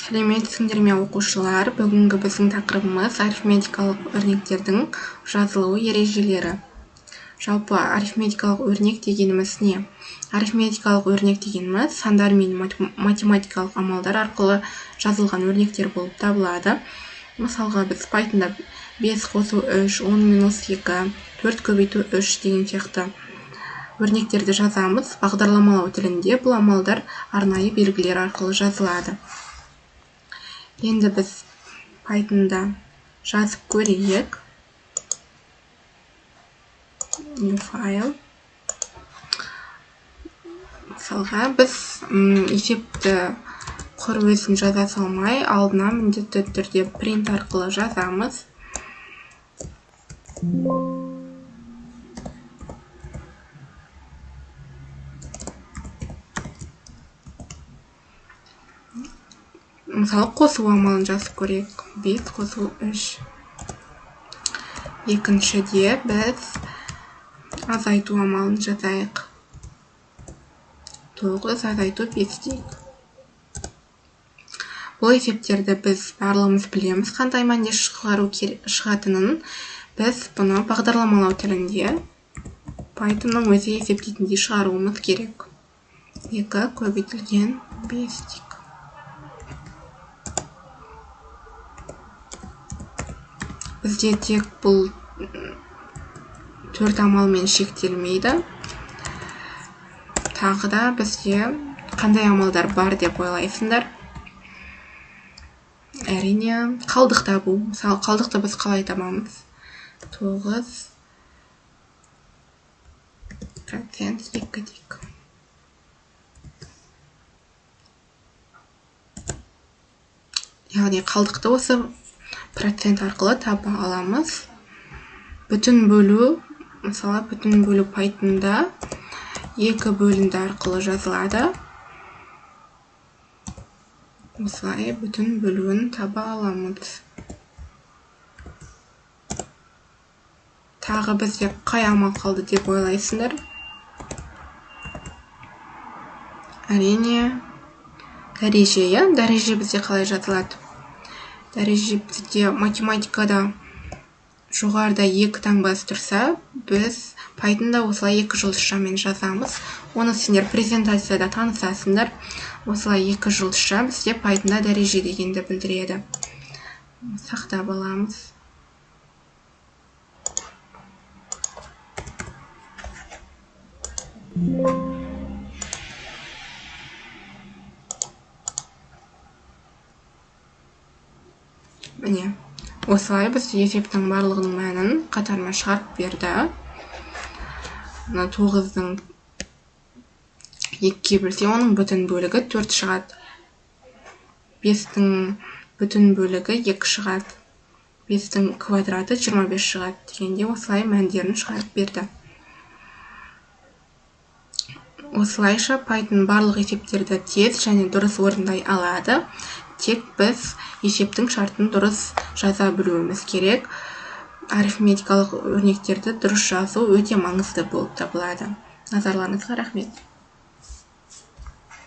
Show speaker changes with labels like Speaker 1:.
Speaker 1: Сәлеметсіңдер ме оқушылар? Бүгінгі біздің тақырыбымыз арифметикалық өрнектердің жазылу ережелері. Жалпы арифметикалық өрнек дегеніміз не? Арифметикалық өрнек дегеніміз сандар мен математикалық амалдар арқылы жазылған өрнектер болып табылады. Мысалға біз Pythonда 5 қосу 3, 10 минус 2, 4 көбейту 3 деген сияқты өрнектерді жазамыз. Бағдарламалау тілінде бұл амалдар арнайы белгілер арқылы жазылады. Енді біз Pythonда жазып көрейік. New file. Мысалға біз есепті құр өзін жаза салмай, алдына міндетті түрде print арқылы жазамыз. Мысалы, қосу амалын жазып көрейік. 5 қосу 3. Екіншіде біз азайту амалын жазайық. 9 азайту 5 дейік. Бұл есептерді біз барлығымыз білеміз, қандай мәнде шығатынын. Біз бұны бағдарламалау тілінде Pythonның өзі есептейтіндей шығаруымыз керек. 2 көбейтілген 5 дейік. Бізде тек бұл 4 амалмен шектелмейді. Тағы да бізде қандай амалдар бар деп ойлайсыңдар? Әрине, қалдық табу. Мысалы, қалдықты біз қалай табамыз? 9% 2 дейік. Яғни қалдықты осы процент арқылы таба аламыз. Бүтін бөлу, мысалы, бүтін бөлу Pythonда 2 бөлінді арқылы жазылады. Осылай бүтін бөлуін таба аламыз. Тағы бізде қай амал қалды деп ойлайсыңдар? Әрине, дәреже. Дәреже бізде қалай жазылады? Дәреже бізде математикада жоғарыда 2 таңбасы тұрса, біз Pythonда осылай 2 жұлдызшамен жазамыз. Оны сендер презентацияда танысасыңдар. Осылай 2 жұлдызша бізде Pythonда дәреже дегенді білдіреді. Сақтап аламыз. Міне, осылай біз есептің барлығының мәнін қатарма шығарып берді. 9-ның 2-ге бөлсе, оның бүтін бөлігі 4 шығады. 5-дің бүтін бөлігі 2 шығады. 5-дің квадраты 25 шығады. Дегенде осылай мәндерін шығарып берді. Осылайша Python барлық есептерді тез және дұрыс орындай алады. Тек біз есептің шартын дұрыс жаза білуіміз керек. Арифметикалық өрнектерді дұрыс жазу өте маңызды болып табылады. Назарларыңызға рахмет.